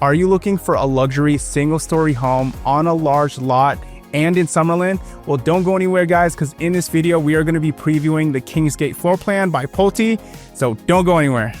Are you looking for a luxury single-story home on a large lot and in Summerlin? Well, don't go anywhere, guys, because in this video, we are going to be previewing the Kingsgate Floor Plan by Pulte, so don't go anywhere.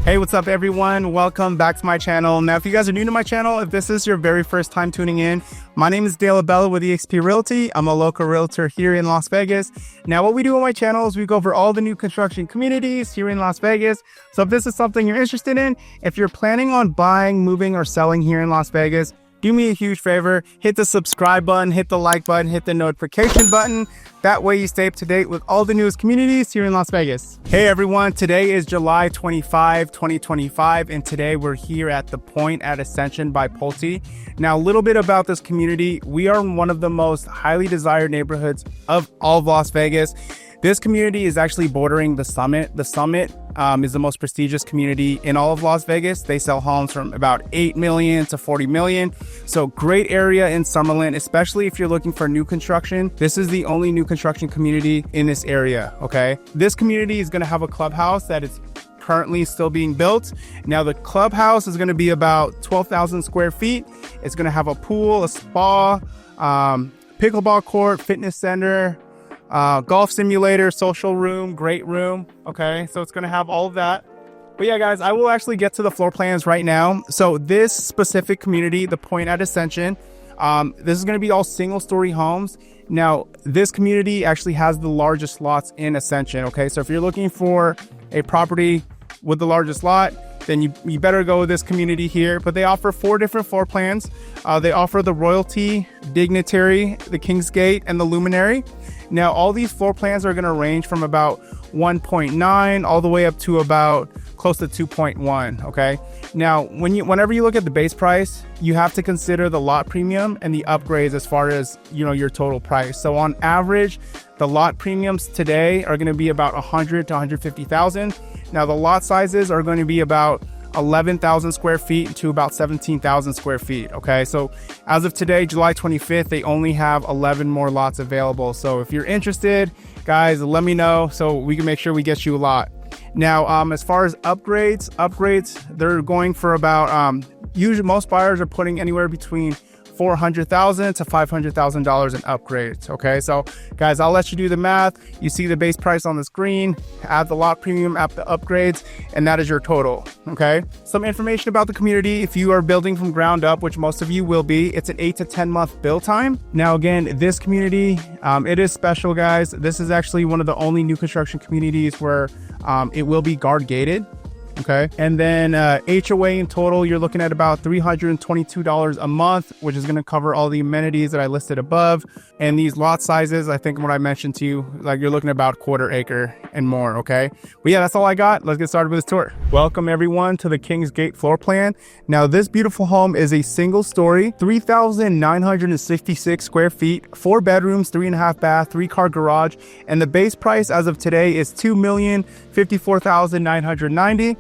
Hey, what's up everyone? Welcome back to my channel. Now, if you guys are new to my channel, if this is your very first time tuning in, my name is Dale Abella with eXp Realty. I'm a local realtor here in Las Vegas. Now, what we do on my channel is we go over all the new construction communities here in Las Vegas. So if this is something you're interested in, if you're planning on buying, moving, or selling here in Las Vegas, do me a huge favor, hit the subscribe button, hit the like button, hit the notification button. That way you stay up to date with all the newest communities here in Las Vegas. Hey everyone, today is July 25, 2025, and today we're here at the Point at Ascension by Pulte. Now, a little bit about this community. We are in one of the most highly desired neighborhoods of all of Las Vegas. This community is actually bordering the Summit. The Summit is the most prestigious community in all of Las Vegas. They sell homes from about 8 million to 40 million. So great area in Summerlin, especially if you're looking for new construction. This is the only new construction community in this area, okay? This community is gonna have a clubhouse that is currently still being built. Now the clubhouse is gonna be about 12,000 square feet. It's gonna have a pool, a spa, pickleball court, fitness center, golf simulator, social room, great room. Okay, so it's gonna have all of that. But yeah, guys, I will actually get to the floor plans right now. So this specific community, the Point at Ascension, this is gonna be all single story homes. Now, this community actually has the largest lots in Ascension. Okay, so if you're looking for a property with the largest lot, then you better go with this community here. But they offer 4 different floor plans. They offer the Royalty, Dignitary, the Kingsgate, and the Luminary. Now, all these floor plans are gonna range from about 1.9 all the way up to about close to 2.1, okay? Now, whenever you look at the base price, you have to consider the lot premium and the upgrades as far as, your total price. So on average, the lot premiums today are gonna be about 100 to 150,000. Now, the lot sizes are going to be about 11,000 square feet to about 17,000 square feet. Okay, so as of today, July 25th, they only have 11 more lots available. So if you're interested, guys, let me know so we can make sure we get you a lot. Now, as far as upgrades, they're going for about, usually most buyers are putting anywhere between $400,000 to $500,000 in upgrades. Okay, so guys, I'll let you do the math. You see the base price on the screen, add the lot premium, add the upgrades, and that is your total. Okay, some information about the community. If you are building from ground up, which most of you will be, it's an 8 to 10 month build time. Now, again, this community, it is special, guys. This is actually one of the only new construction communities where it will be guard gated. Okay, and then HOA in total, you're looking at about $322 a month, which is going to cover all the amenities that I listed above. And these lot sizes, I think what I mentioned to you, like you're looking at about 1/4 acre and more. Okay, but yeah, that's all I got. Let's get started with this tour. Welcome everyone to the Kingsgate Floor Plan. Now, this beautiful home is a single story, 3,966 square feet, 4 bedrooms, 3.5 bath, 3-car garage, and the base price as of today is $2,054,990.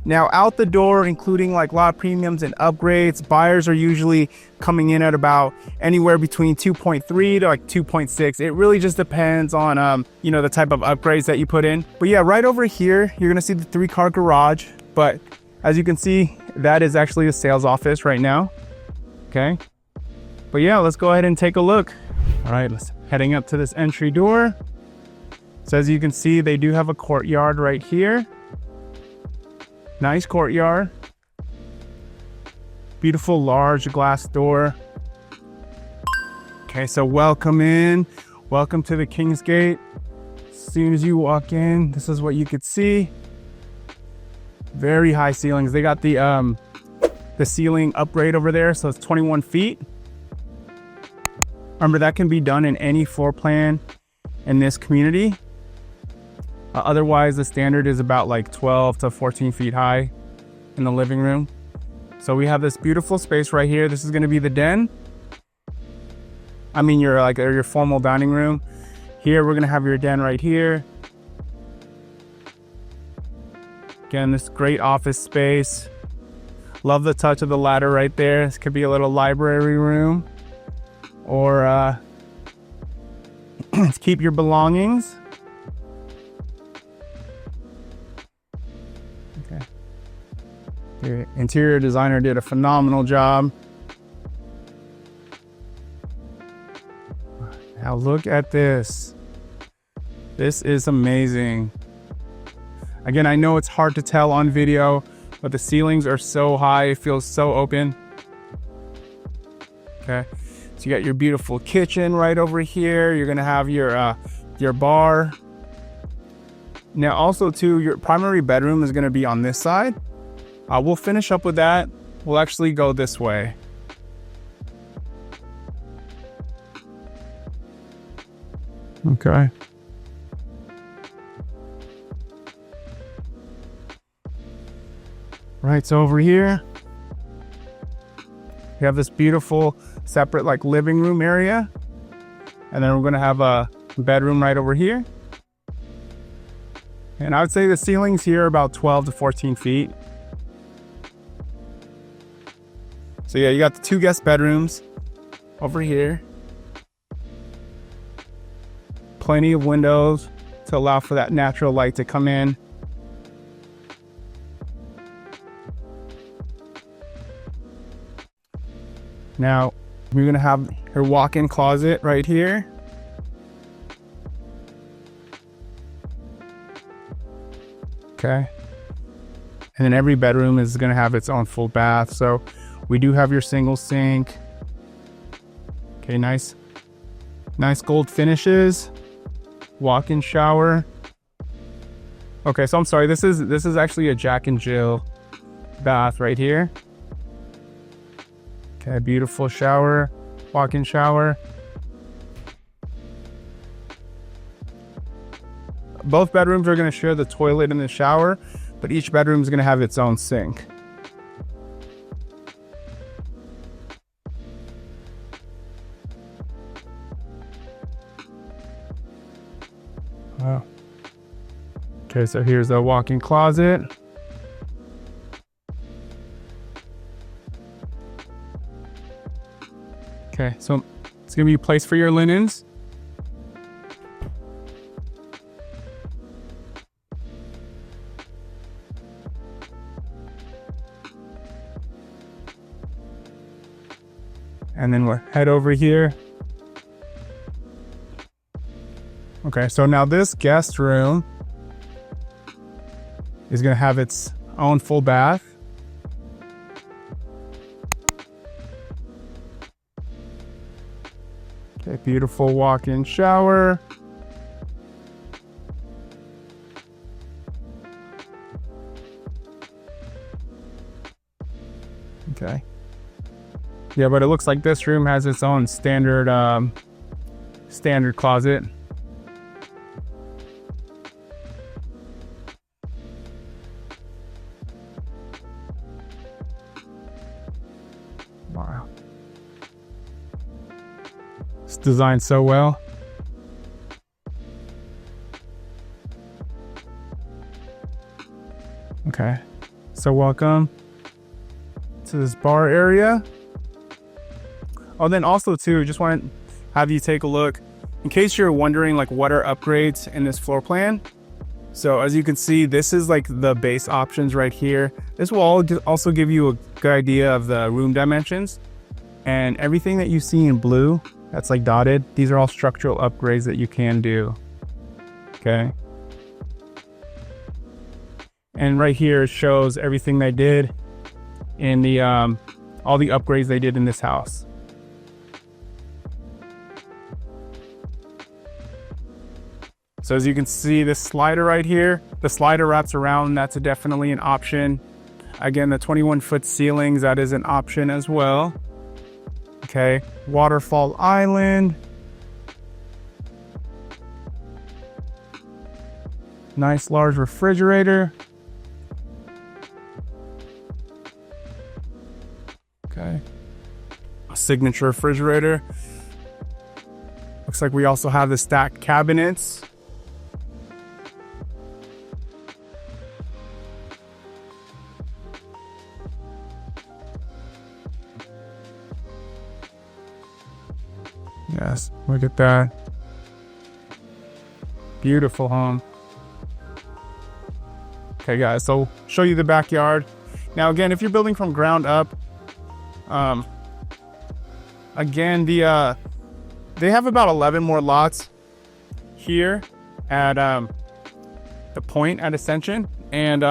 Now, out the door, including like lot premiums and upgrades, buyers are usually coming in at about anywhere between 2.3 to like 2.6. It really just depends on, the type of upgrades that you put in. But yeah, right over here, you're gonna see the 3-car garage. But as you can see, that is actually the sales office right now. Okay. But yeah, let's go ahead and take a look. All right, let's heading up to this entry door. So as you can see, they do have a courtyard right here. Nice courtyard. Beautiful large glass door. Okay, so welcome in. Welcome to the Kingsgate soon as you walk in, this is what you could see. Very high ceilings. They got the ceiling upgrade over there, so it's 21 feet. Remember, that can be done in any floor plan in this community. Otherwise, the standard is about like 12 to 14 feet high in the living room. So we have this beautiful space right here. This is going to be the den. I mean, your formal dining room. Here, we're going to have your den right here. Again, this great office space. Love the touch of the ladder right there. This could be a little library room, or keep your belongings. Okay. The interior designer did a phenomenal job. Now look at this. This is amazing. Again, I know it's hard to tell on video, but the ceilings are so high, it feels so open. Okay, so you got your beautiful kitchen right over here. You're gonna have your bar. Now also too, your primary bedroom is gonna be on this side. We'll finish up with that. We'll actually go this way. Okay. Right, so over here, we have this beautiful separate like living room area. And then we're gonna have a bedroom right over here. And I would say the ceilings here are about 12 to 14 feet. So yeah, you got the 2 guest bedrooms over here. Plenty of windows to allow for that natural light to come in. Now, we're gonna have her walk-in closet right here. Okay. And then every bedroom is gonna have its own full bath. So we do have your single sink. Okay, nice gold finishes. Walk-in shower. Okay, so I'm sorry, this is actually a Jack and Jill bath right here. Okay, beautiful shower, walk-in shower. Both bedrooms are going to share the toilet and the shower, but each bedroom is going to have its own sink. Wow. Okay, so here's a walk-in closet. Okay, so it's gonna be a place for your linens. And then we'll head over here. Okay, so now this guest room is gonna have its own full bath. Okay, beautiful walk-in shower. Okay. Yeah, but it looks like this room has its own standard closet. Wow. It's designed so well. Okay, so welcome to this bar area. Oh, then also too, just want to have you take a look in case you're wondering like what are upgrades in this floor plan. So as you can see, this is like the base options right here. This will also give you a good idea of the room dimensions, and everything that you see in blue that's like dotted, these are all structural upgrades that you can do. Okay. And right here it shows everything they did in the all the upgrades they did in this house. So as you can see, this slider right here, the slider wraps around. That's definitely an option. Again, the 21-foot ceilings, that is an option as well. Okay, waterfall island. Nice large refrigerator. Okay, a signature refrigerator. Looks like we also have the stacked cabinets. Yes, look at that. Beautiful home. Okay guys, so show you the backyard. Now again, if you're building from ground up, again, they have about 11 more lots here at the point at Ascension, and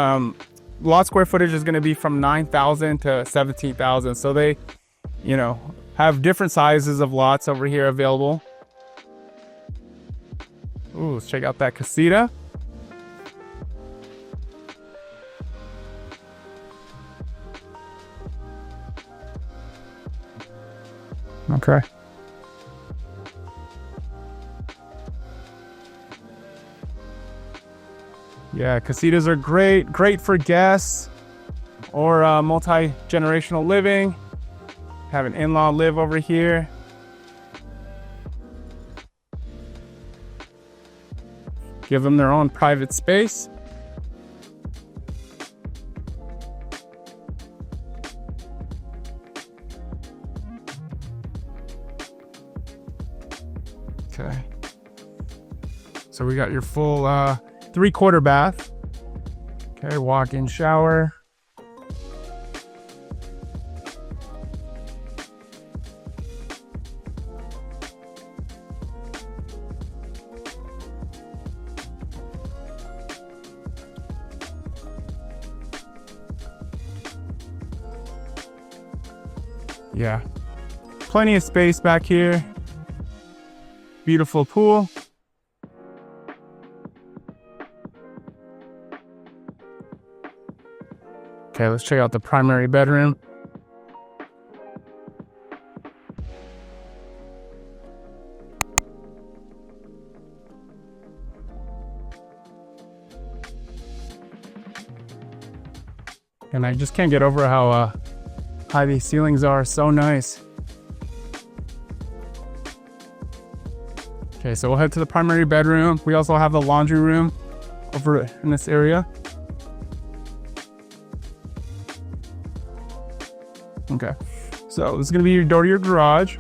lot square footage is going to be from 9,000 to 17,000. So they, you know, have different sizes of lots over here available. Ooh, let's check out that casita. Okay. Yeah, casitas are great for guests or multi-generational living. Have an in-law live over here. Give them their own private space. Okay. So we got your full 3/4 bath. Okay, walk-in shower. Yeah, plenty of space back here. Beautiful pool. Okay, let's check out the primary bedroom. And I just can't get over how high these ceilings are. So nice. Okay, so we'll head to the primary bedroom. We also have the laundry room over in this area. Okay, so this is gonna be your door to your garage.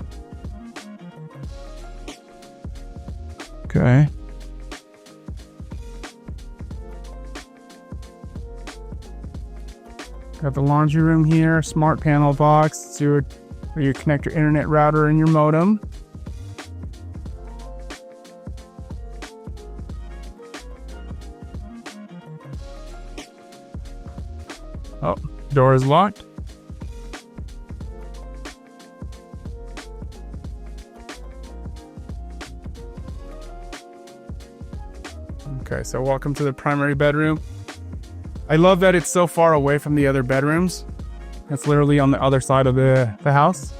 Okay. Got the laundry room here, smart panel box, so where you connect your internet router and your modem. Oh, door is locked. Okay, so welcome to the primary bedroom. I love that it's so far away from the other bedrooms. It's literally on the other side of the house.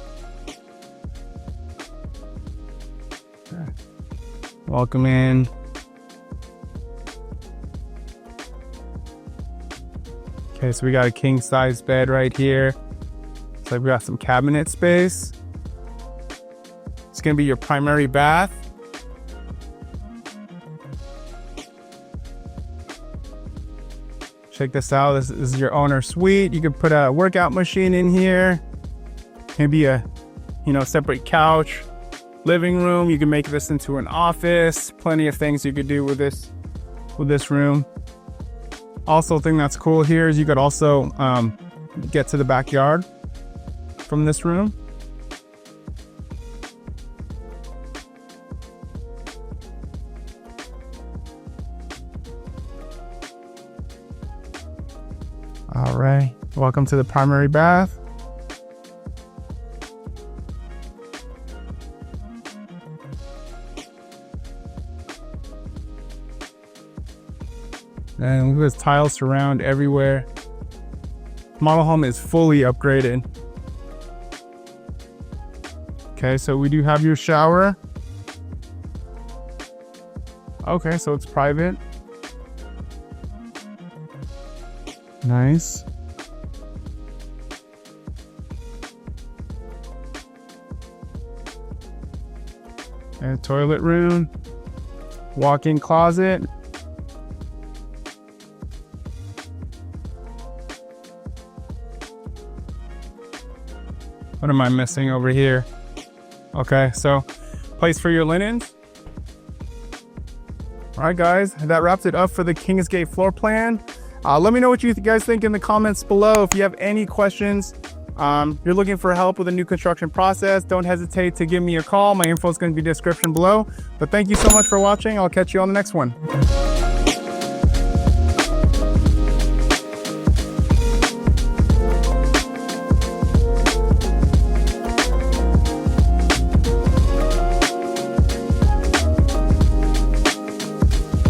Okay. Welcome in. Okay, so we got a king size bed right here. So we've got some cabinet space. It's gonna be your primary bath. Check this out. This is your owner suite. You could put a workout machine in here. Maybe a, separate couch, living room. You can make this into an office. Plenty of things you could do with this room. Also, thing that's cool here is you could also get to the backyard from this room. All right, welcome to the primary bath. And look at this tile surround everywhere. Model home is fully upgraded. Okay, so we do have your shower. Okay, so it's private. Nice. And toilet room. Walk-in closet. What am I missing over here? Okay, so place for your linens. All right, guys, that wraps it up for the Kingsgate floor plan. Let me know what you guys think in the comments below. If you have any questions, you're looking for help with a new construction process, don't hesitate to give me a call. My info is going to be in the description below. But thank you so much for watching. I'll catch you on the next one.